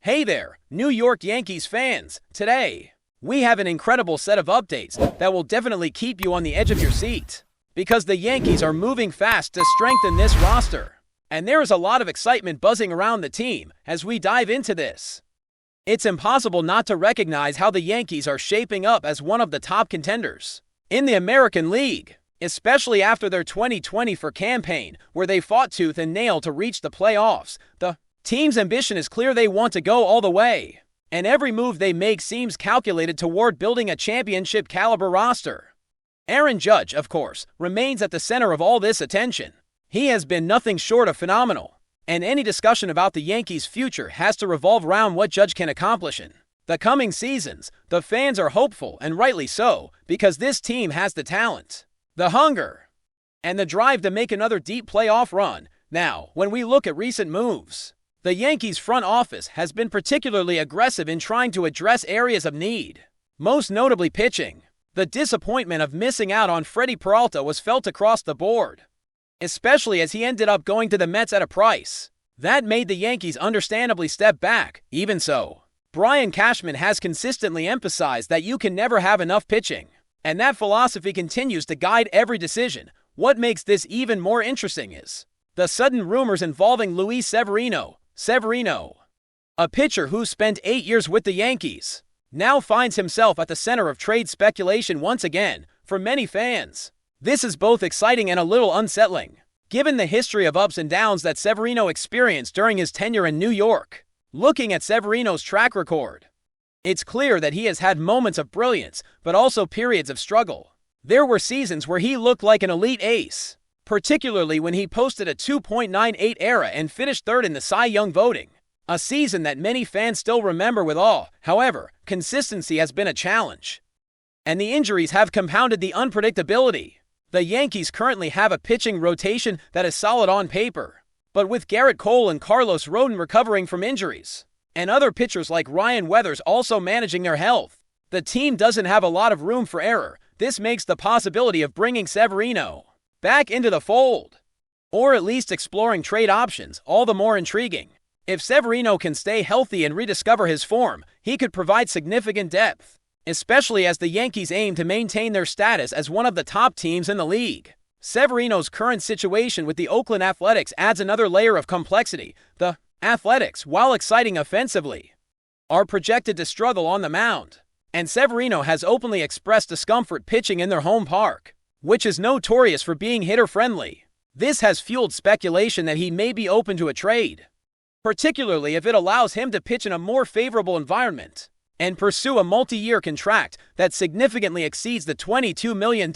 Hey there, New York Yankees fans! Today, we have an incredible set of updates that will definitely keep you on the edge of your seat. Because the Yankees are moving fast to strengthen this roster. And there is a lot of excitement buzzing around the team as we dive into this. It's impossible not to recognize how the Yankees are shaping up as one of the top contenders in the American League, especially after their 2024 campaign, where they fought tooth and nail to reach the playoffs. The team's ambition is clear. They want to go all the way, and every move they make seems calculated toward building a championship-caliber roster. Aaron Judge, of course, remains at the center of all this attention. He has been nothing short of phenomenal, and any discussion about the Yankees' future has to revolve around what Judge can accomplish in the coming seasons. The fans are hopeful, and rightly so, because this team has the talent, the hunger, and the drive to make another deep playoff run. Now, when we look at recent moves, the Yankees' front office has been particularly aggressive in trying to address areas of need, most notably pitching. The disappointment of missing out on Freddie Peralta was felt across the board, especially as he ended up going to the Mets at a price that made the Yankees understandably step back. Even so, Brian Cashman has consistently emphasized that you can never have enough pitching, and that philosophy continues to guide every decision. What makes this even more interesting is the sudden rumors involving Luis Severino, a pitcher who spent 8 years with the Yankees, now finds himself at the center of trade speculation once again. For many fans, this is both exciting and a little unsettling, given the history of ups and downs that Severino experienced during his tenure in New York. Looking at Severino's track record, it's clear that he has had moments of brilliance, but also periods of struggle. There were seasons where he looked like an elite ace, particularly when he posted a 2.98 ERA and finished third in the Cy Young voting, a season that many fans still remember with awe. However, consistency has been a challenge, and the injuries have compounded the unpredictability. The Yankees currently have a pitching rotation that is solid on paper, but with Garrett Cole and Carlos Rodon recovering from injuries, and other pitchers like Ryan Weathers also managing their health, the team doesn't have a lot of room for error. This makes the possibility of bringing Severino back into the fold, or at least exploring trade options, all the more intriguing. If Severino can stay healthy and rediscover his form, he could provide significant depth, especially as the Yankees aim to maintain their status as one of the top teams in the league. Severino's current situation with the Oakland Athletics adds another layer of complexity. The Athletics, while exciting offensively, are projected to struggle on the mound, and Severino has openly expressed discomfort pitching in their home park, which is notorious for being hitter-friendly. This has fueled speculation that he may be open to a trade, particularly if it allows him to pitch in a more favorable environment and pursue a multi-year contract that significantly exceeds the $22 million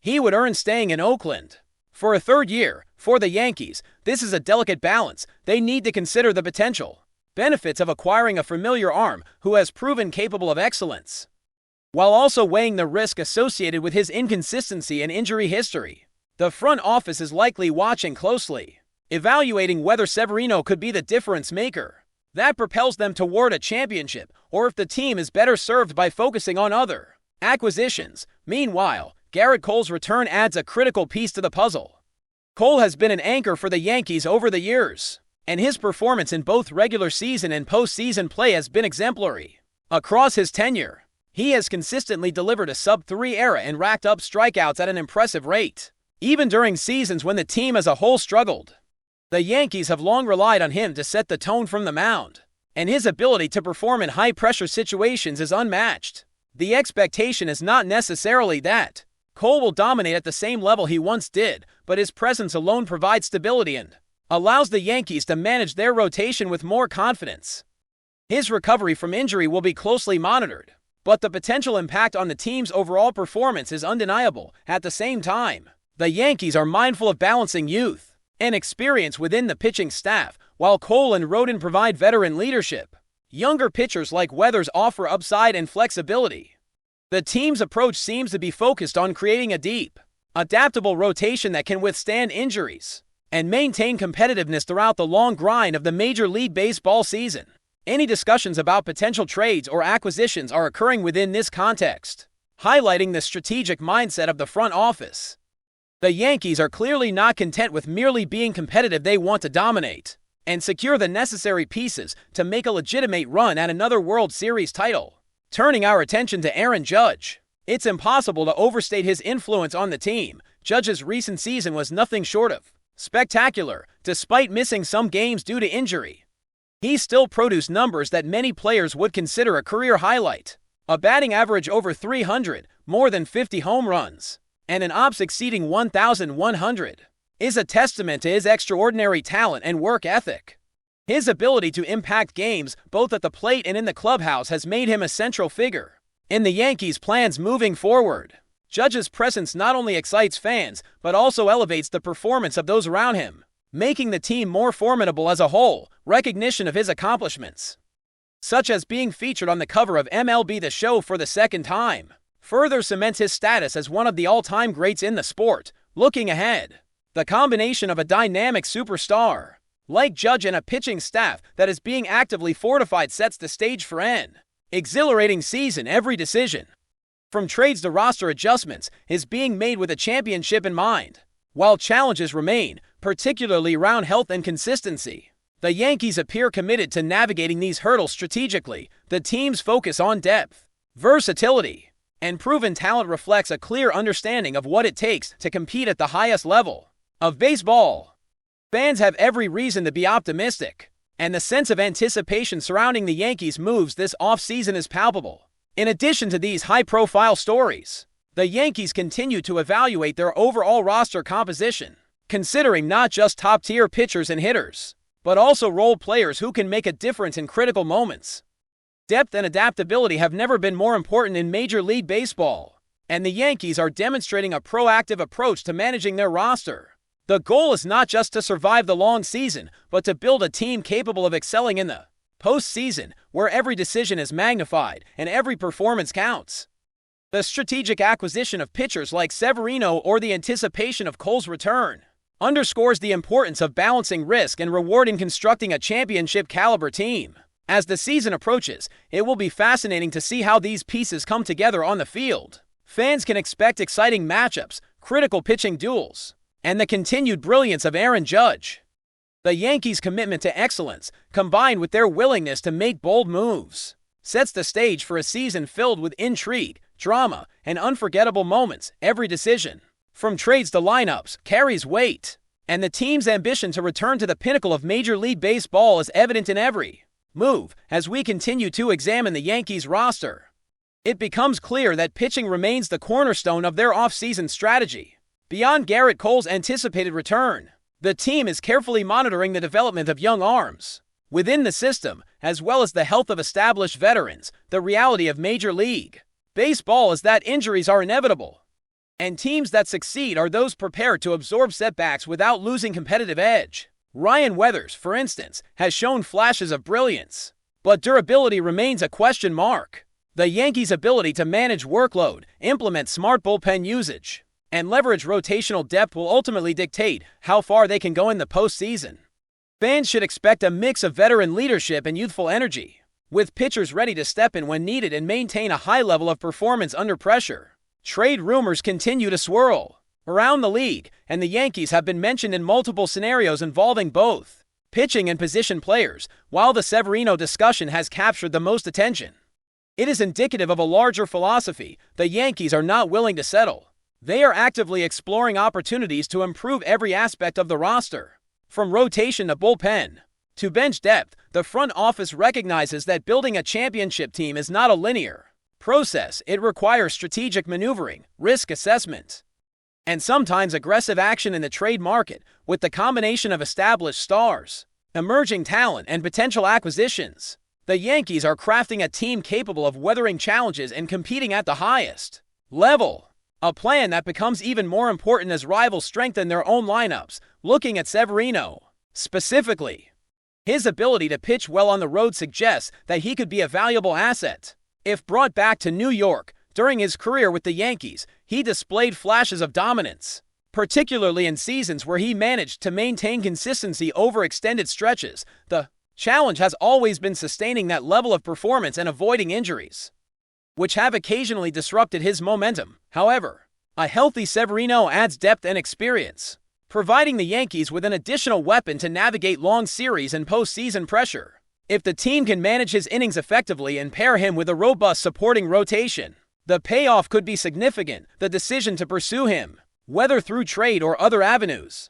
he would earn staying in Oakland for a third year. For the Yankees, this is a delicate balance. They need to consider the potential benefits of acquiring a familiar arm who has proven capable of excellence, while also weighing the risk associated with his inconsistency and injury history. The front office is likely watching closely, evaluating whether Severino could be the difference maker that propels them toward a championship, or if the team is better served by focusing on other acquisitions. Meanwhile, Garrett Cole's return adds a critical piece to the puzzle. Cole has been an anchor for the Yankees over the years, and his performance in both regular season and postseason play has been exemplary. Across his tenure, he has consistently delivered a sub-3 ERA and racked up strikeouts at an impressive rate, even during seasons when the team as a whole struggled. The Yankees have long relied on him to set the tone from the mound, and his ability to perform in high-pressure situations is unmatched. The expectation is not necessarily that Cole will dominate at the same level he once did, but his presence alone provides stability and allows the Yankees to manage their rotation with more confidence. His recovery from injury will be closely monitored, but the potential impact on the team's overall performance is undeniable. At the same time, the Yankees are mindful of balancing youth and experience within the pitching staff. While Cole and Rodon provide veteran leadership, younger pitchers like Weathers offer upside and flexibility. The team's approach seems to be focused on creating a deep, adaptable rotation that can withstand injuries and maintain competitiveness throughout the long grind of the Major League Baseball season. Any discussions about potential trades or acquisitions are occurring within this context, highlighting the strategic mindset of the front office. The Yankees are clearly not content with merely being competitive. They want to dominate. and secure the necessary pieces to make a legitimate run at another World Series title. Turning our attention to Aaron Judge. It's impossible to overstate his influence on the team. Judge's recent season was nothing short of spectacular, despite missing some games due to injury. He still produced numbers that many players would consider a career highlight. A batting average over 300, more than 50 home runs, and an OPS exceeding 1,100 is a testament to his extraordinary talent and work ethic. His ability to impact games both at the plate and in the clubhouse has made him a central figure in the Yankees' plans moving forward. Judge's presence not only excites fans, but also elevates the performance of those around him, making the team more formidable as a whole. Recognition of his accomplishments, such as being featured on the cover of MLB The Show for the second time, further cements his status as one of the all-time greats in the sport. Looking ahead, the combination of a dynamic superstar like Judge and a pitching staff that is being actively fortified sets the stage for an exhilarating season. Every decision, from trades to roster adjustments, is being made with a championship in mind. While challenges remain, particularly around health and consistency, the Yankees appear committed to navigating these hurdles strategically. The team's focus on depth, versatility, and proven talent reflects a clear understanding of what it takes to compete at the highest level of baseball. Fans have every reason to be optimistic, and the sense of anticipation surrounding the Yankees' moves this offseason is palpable. In addition to these high-profile stories, the Yankees continue to evaluate their overall roster composition, considering not just top-tier pitchers and hitters, but also role players who can make a difference in critical moments. Depth and adaptability have never been more important in Major League Baseball, and the Yankees are demonstrating a proactive approach to managing their roster. The goal is not just to survive the long season, but to build a team capable of excelling in the postseason, where every decision is magnified and every performance counts. The strategic acquisition of pitchers like Severino or the anticipation of Cole's return underscores the importance of balancing risk and reward in constructing a championship-caliber team. As the season approaches, it will be fascinating to see how these pieces come together on the field. Fans can expect exciting matchups, critical pitching duels, and the continued brilliance of Aaron Judge. The Yankees' commitment to excellence, combined with their willingness to make bold moves, sets the stage for a season filled with intrigue, drama, and unforgettable moments. Every decision, from trades to lineups, carries weight, and the team's ambition to return to the pinnacle of Major League Baseball is evident in every move. As we continue to examine the Yankees roster, it becomes clear that pitching remains the cornerstone of their offseason strategy. Beyond Garrett Cole's anticipated return, the team is carefully monitoring the development of young arms within the system, as well as the health of established veterans. The reality of Major League Baseball is that injuries are inevitable, and teams that succeed are those prepared to absorb setbacks without losing competitive edge. Ryan Weathers, for instance, has shown flashes of brilliance, but durability remains a question mark. The Yankees' ability to manage workload, implement smart bullpen usage, and leverage rotational depth will ultimately dictate how far they can go in the postseason. Fans should expect a mix of veteran leadership and youthful energy, with pitchers ready to step in when needed and maintain a high level of performance under pressure. Trade rumors continue to swirl around the league, and the Yankees have been mentioned in multiple scenarios involving both pitching and position players. While the Severino discussion has captured the most attention, it is indicative of a larger philosophy. The Yankees are not willing to settle. They are actively exploring opportunities to improve every aspect of the roster. From rotation to bullpen to bench depth, the front office recognizes that building a championship team is not a linear process. It requires strategic maneuvering, risk assessment, and sometimes aggressive action in the trade market. With the combination of established stars, emerging talent, and potential acquisitions, the Yankees are crafting a team capable of weathering challenges and competing at the highest level. A plan that becomes even more important as rivals strengthen their own lineups. Looking at Severino specifically, his ability to pitch well on the road suggests that he could be a valuable asset. If brought back to New York, during his career with the Yankees, he displayed flashes of dominance, particularly in seasons where he managed to maintain consistency over extended stretches. The challenge has always been sustaining that level of performance and avoiding injuries, which have occasionally disrupted his momentum. However, a healthy Severino adds depth and experience, providing the Yankees with an additional weapon to navigate long series and postseason pressure. If the team can manage his innings effectively and pair him with a robust supporting rotation, the payoff could be significant. The decision to pursue him, whether through trade or other avenues,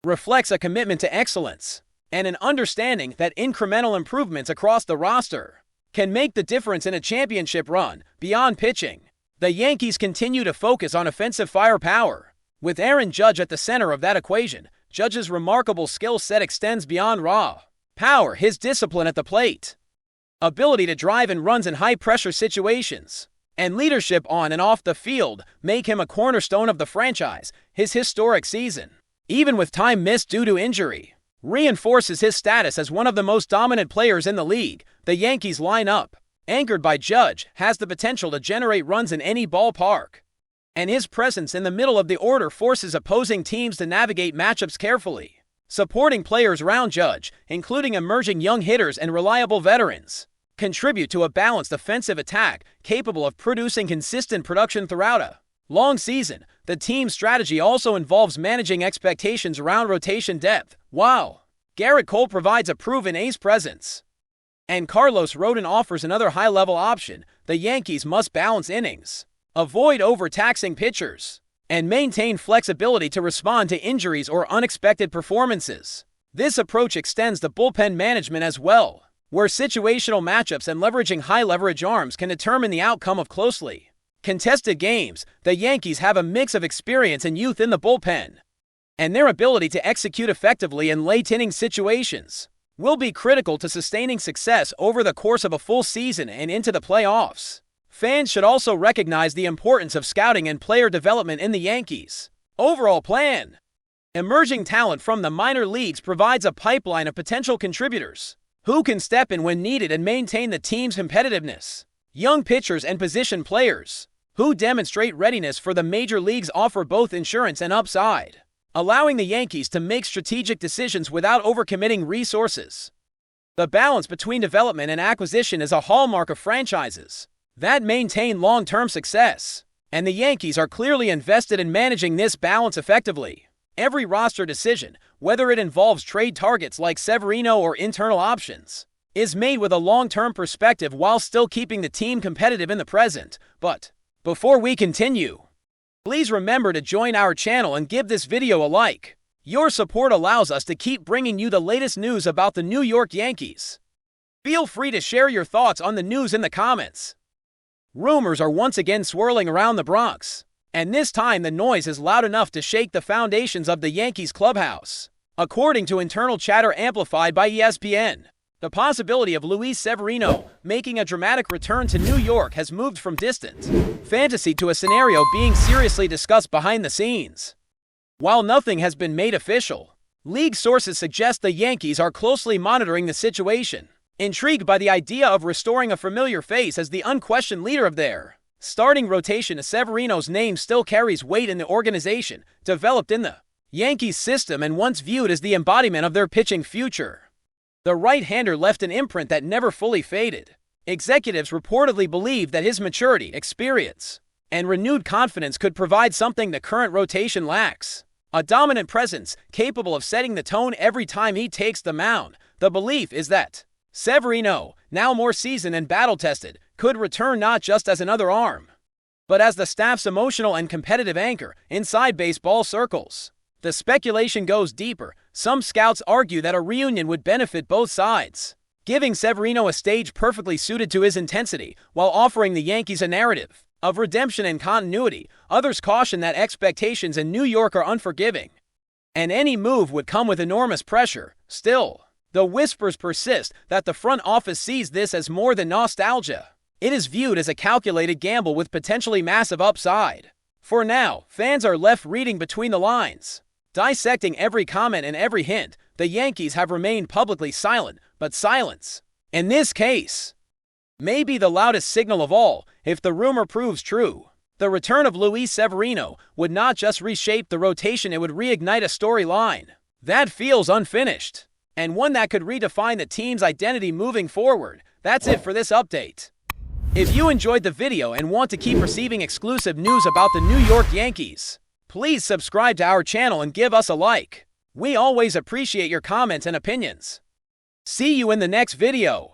reflects a commitment to excellence and an understanding that incremental improvements across the roster can make the difference in a championship run. Beyond pitching, the Yankees continue to focus on offensive firepower, with Aaron Judge at the center of that equation. Judge's remarkable skill set extends beyond raw power. His discipline at the plate, ability to drive in runs in high-pressure situations, and leadership on and off the field make him a cornerstone of the franchise. His historic season, even with time missed due to injury, reinforces his status as one of the most dominant players in the league. The Yankees lineup, anchored by Judge, has the potential to generate runs in any ballpark, and his presence in the middle of the order forces opposing teams to navigate matchups carefully. Supporting players around Judge, including emerging young hitters and reliable veterans, contribute to a balanced offensive attack capable of producing consistent production throughout a long season. The team's strategy also involves managing expectations around rotation depth. While Garrett Cole provides a proven ace presence and Carlos Rodon offers another high-level option, the Yankees must balance innings, avoid overtaxing pitchers, and maintain flexibility to respond to injuries or unexpected performances. This approach extends to bullpen management as well, where situational matchups and leveraging high-leverage arms can determine the outcome of closely contested games. The Yankees have a mix of experience and youth in the bullpen, and their ability to execute effectively in late-inning situations will be critical to sustaining success over the course of a full season and into the playoffs. Fans should also recognize the importance of scouting and player development in the Yankees' overall plan. Emerging talent from the minor leagues provides a pipeline of potential contributors who can step in when needed and maintain the team's competitiveness. Young pitchers and position players who demonstrate readiness for the major leagues offer both insurance and upside, allowing the Yankees to make strategic decisions without overcommitting resources. The balance between development and acquisition is a hallmark of franchises that maintain long-term success, and the Yankees are clearly invested in managing this balance effectively. Every roster decision, whether it involves trade targets like Severino or internal options, is made with a long-term perspective while still keeping the team competitive in the present. But before we continue, please remember to join our channel and give this video a like. Your support allows us to keep bringing you the latest news about the New York Yankees. Feel free to share your thoughts on the news in the comments. Rumors are once again swirling around the Bronx, and this time the noise is loud enough to shake the foundations of the Yankees clubhouse. According to internal chatter amplified by ESPN, the possibility of Luis Severino making a dramatic return to New York has moved from distant fantasy to a scenario being seriously discussed behind the scenes. While nothing has been made official, league sources suggest the Yankees are closely monitoring the situation, intrigued by the idea of restoring a familiar face as the unquestioned leader of their starting rotation. Severino's name still carries weight in the organization, developed in the Yankees system and once viewed as the embodiment of their pitching future. The right-hander left an imprint that never fully faded. Executives reportedly believe that his maturity, experience, and renewed confidence could provide something the current rotation lacks: a dominant presence capable of setting the tone every time he takes the mound. The belief is that Severino, now more seasoned and battle-tested, could return not just as another arm, but as the staff's emotional and competitive anchor inside baseball circles. The speculation goes deeper. Some scouts argue that a reunion would benefit both sides, giving Severino a stage perfectly suited to his intensity while offering the Yankees a narrative of redemption and continuity. Others caution that expectations in New York are unforgiving, and any move would come with enormous pressure. Still, the whispers persist that the front office sees this as more than nostalgia. It is viewed as a calculated gamble with potentially massive upside. For now, fans are left reading between the lines, dissecting every comment and every hint. The Yankees have remained publicly silent, but silence, in this case, may be the loudest signal of all. If the rumor proves true, the return of Luis Severino would not just reshape the rotation, it would reignite a storyline that feels unfinished, and one that could redefine the team's identity moving forward. That's it for this update. If you enjoyed the video and want to keep receiving exclusive news about the New York Yankees, Please subscribe to our channel and give us a like. We always appreciate your comments and opinions. See you in the next video.